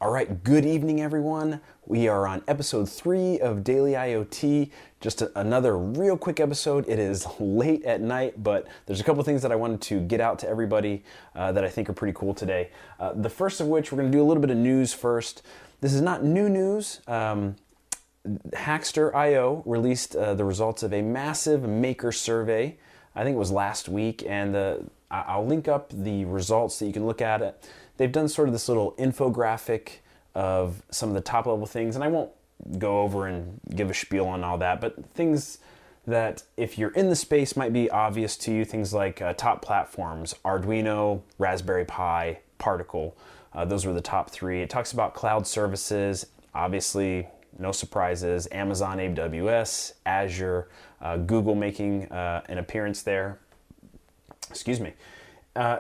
All right, good evening, everyone. We are on episode 3 of Daily IoT. Just another real quick episode. It is late at night, but there's a couple things that I wanted to get out to everybody that I think are pretty cool today. The first of which, we're going to do a little bit of news first. This is not new news. Hackster.io released the results of a massive maker survey. I think it was last week, and I'll link up the results so you can look at it. They've done sort of this little infographic of some of the top level things, and I won't go over and give a spiel on all that, but things that if you're in the space might be obvious to you, things like top platforms, Arduino, Raspberry Pi, Particle. Those were the top 3. It talks about cloud services, obviously no surprises, Amazon AWS, Azure, Google making an appearance there. Excuse me.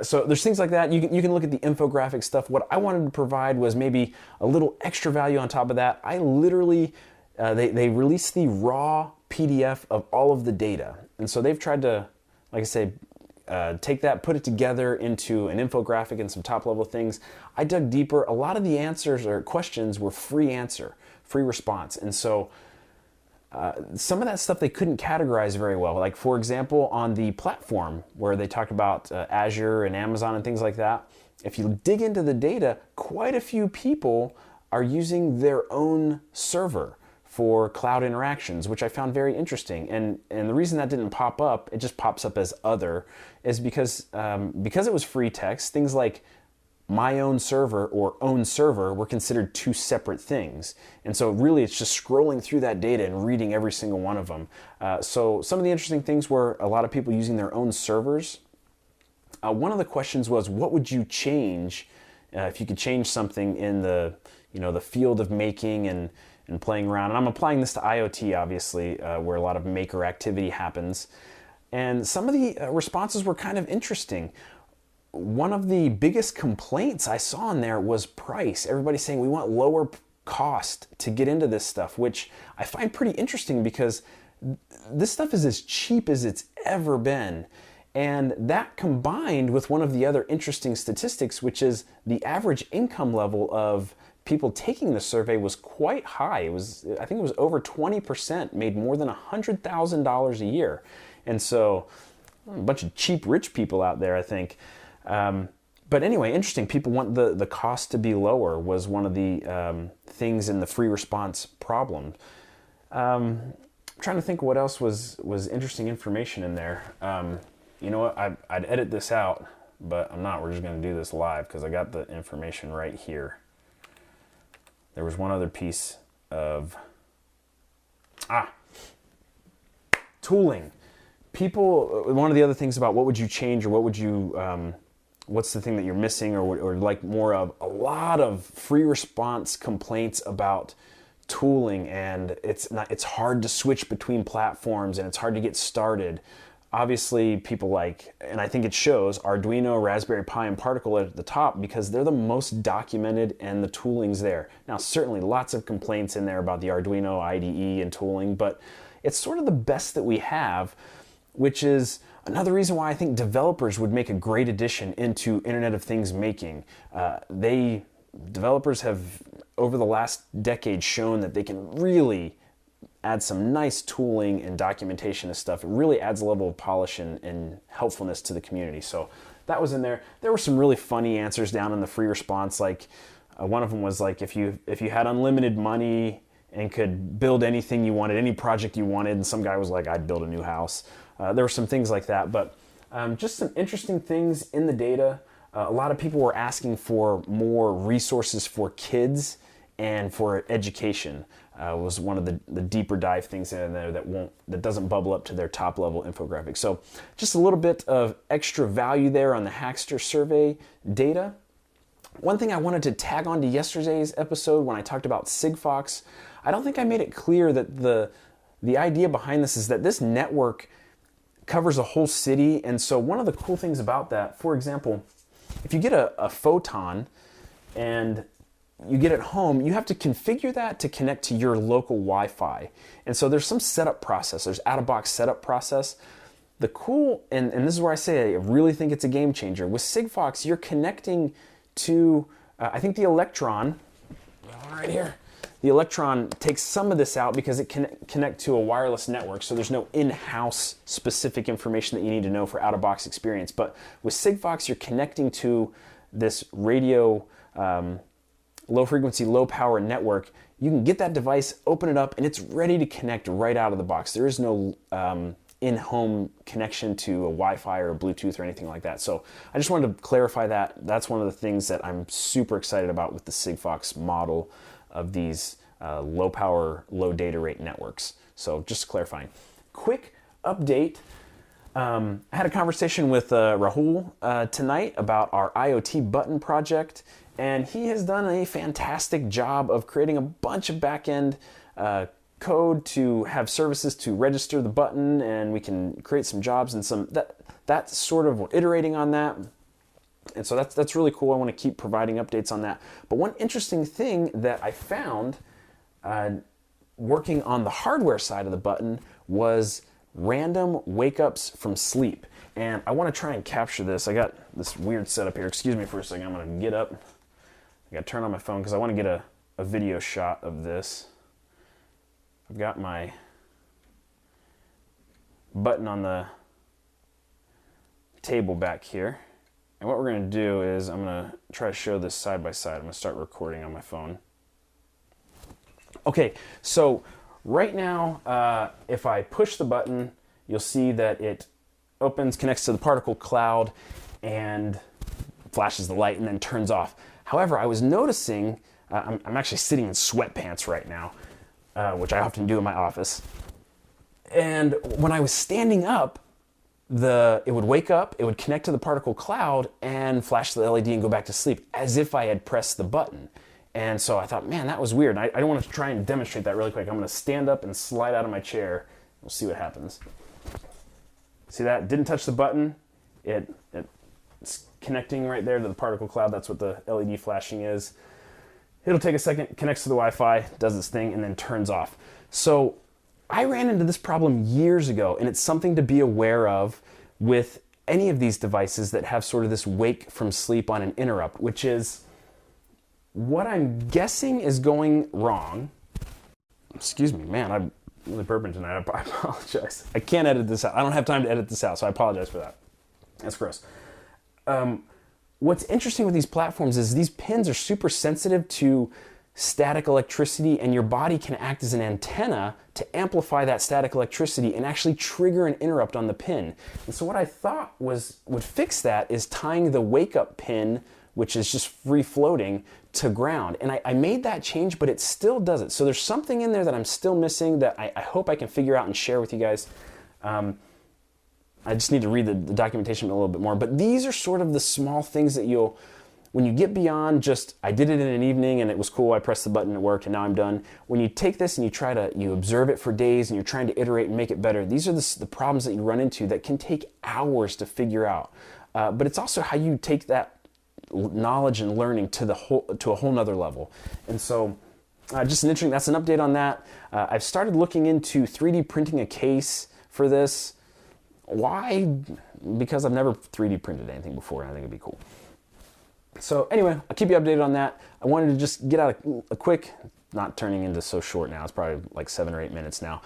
So there's things like that. You can look at the infographic stuff. What I wanted to provide was maybe a little extra value on top of that. I literally, they released the raw PDF of all of the data. And so they've tried to, like I say, take that, put it together into an infographic and some top level things. I dug deeper. A lot of the answers or questions were free answer, free response. And so some of that stuff they couldn't categorize very well. Like, for example, on the platform where they talked about Azure and Amazon and things like that, if you dig into the data, quite a few people are using their own server for cloud interactions, which I found very interesting. And the reason that didn't pop up, it just pops up as other, is because it was free text, things like my own server or own server were considered two separate things. And so really it's just scrolling through that data and reading every single one of them. So some of the interesting things were a lot of people using their own servers. One of the questions was, what would you change if you could change something in the field of making and playing around? And I'm applying this to IoT, obviously, where a lot of maker activity happens. And some of the responses were kind of interesting. One of the biggest complaints I saw in there was price. Everybody's saying we want lower cost to get into this stuff, which I find pretty interesting because this stuff is as cheap as it's ever been. And that combined with one of the other interesting statistics, which is the average income level of people taking the survey was quite high. I think it was over 20% made more than $100,000 a year. And so a bunch of cheap rich people out there, I think. But anyway, interesting. People want the cost to be lower was one of the things in the free response problem. I'm trying to think what else was interesting information in there. You know what? I'd edit this out, but I'm not. We're just going to do this live because I got the information right here. There was one other piece of tooling. People. One of the other things about what would you change or what would you what's the thing that you're missing or like more of, a lot of free response complaints about tooling, and it's hard to switch between platforms and it's hard to get started. Obviously people like, and I think it shows, Arduino, Raspberry Pi, and Particle at the top because they're the most documented and the tooling's there. Now certainly lots of complaints in there about the Arduino IDE and tooling, but it's sort of the best that we have, which is another reason why I think developers would make a great addition into Internet of Things making. Developers have, over the last decade, shown that they can really add some nice tooling and documentation of stuff. It really adds a level of polish and helpfulness to the community. So that was in there. There were some really funny answers down in the free response. Like one of them was like, if you had unlimited money and could build anything you wanted, any project you wanted, and some guy was like, I'd build a new house. There were some things like that, but just some interesting things in the data. A lot of people were asking for more resources for kids and for education. Was one of the deeper dive things in there that doesn't bubble up to their top level infographic. So just a little bit of extra value there on the Hackster Survey data. One thing I wanted to tag on to yesterday's episode when I talked about Sigfox, I don't think I made it clear that the idea behind this is that this network covers a whole city. And so one of the cool things about that, for example, if you get a photon and you get it home, you have to configure that to connect to your local Wi-Fi. And so there's some setup process. There's out-of-box setup process. The cool, and this is where I say I really think it's a game changer. With Sigfox, you're connecting to, I think the Electron right here. The Electron takes some of this out because it can connect to a wireless network, so there's no in-house specific information that you need to know for out-of-box experience. But with Sigfox, you're connecting to this radio low frequency, low power network. You can get that device, open it up, and it's ready to connect right out of the box. There is no in-home connection to a Wi-Fi or a Bluetooth or anything like that. So I just wanted to clarify that. That's one of the things that I'm super excited about with the Sigfox model of these low power, low data rate networks. So just clarifying. Quick update. I had a conversation with Rahul tonight about our IoT button project, and he has done a fantastic job of creating a bunch of back-end code to have services to register the button, and we can create some jobs and some that sort of, we're iterating on that. And so that's really cool. I want to keep providing updates on that. But one interesting thing that I found working on the hardware side of the button was random wake-ups from sleep. And I want to try and capture this. I got this weird setup here. Excuse me for a second. I'm going to get up. I got to turn on my phone because I want to get a video shot of this. I've got my button on the table back here. And what we're going to do is I'm going to try to show this side by side. I'm going to start recording on my phone. Okay, so right now, if I push the button, you'll see that it opens, connects to the particle cloud, and flashes the light and then turns off. However, I was noticing, I'm actually sitting in sweatpants right now, which I often do in my office. And when I was standing up, it would wake up, it would connect to the particle cloud and flash the LED and go back to sleep as if I had pressed the button. And so I thought, man, that was weird. I don't want to try and demonstrate that really quick. I'm going to stand up and slide out of my chair. We'll see what happens. See that? Didn't touch the button. It's connecting right there to the particle cloud. That's what the LED flashing is. It'll take a second, connects to the Wi-Fi, does its thing, and then turns off. So I ran into this problem years ago, and it's something to be aware of with any of these devices that have sort of this wake from sleep on an interrupt, which is what I'm guessing is going wrong. Excuse me, man, I'm really burping tonight. I apologize. I can't edit this out. I don't have time to edit this out, so I apologize for that. That's gross. What's interesting with these platforms is these pins are super sensitive to static electricity, and your body can act as an antenna to amplify that static electricity and actually trigger an interrupt on the pin. And so what I thought would fix that is tying the wake-up pin, which is just free floating, to ground. And I made that change, but it still doesn't. So there's something in there that I'm still missing that I hope I can figure out and share with you guys. I just need to read the documentation a little bit more. But these are sort of the small things that when you get beyond just, I did it in an evening and it was cool, I pressed the button, it worked, and now I'm done. When you take this and you observe it for days and you're trying to iterate and make it better, these are the problems that you run into that can take hours to figure out. But it's also how you take that knowledge and learning to a whole nother level. And so that's an update on that. I've started looking into 3D printing a case for this. Why? Because I've never 3D printed anything before, and I think it'd be cool. So anyway, I'll keep you updated on that. I wanted to just get out a quick, not turning into so short now, it's probably like 7 or 8 minutes now.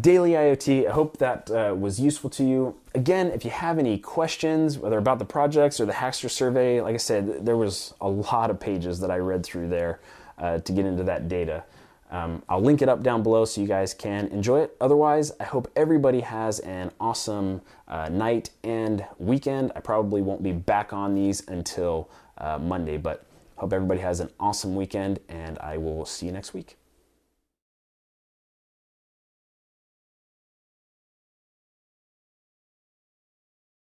Daily IoT, I hope that was useful to you. Again, if you have any questions, whether about the projects or the Hackster Survey, like I said, there was a lot of pages that I read through there to get into that data. I'll link it up down below so you guys can enjoy it. Otherwise, I hope everybody has an awesome night and weekend. I probably won't be back on these until Monday, but hope everybody has an awesome weekend, and I will see you next week.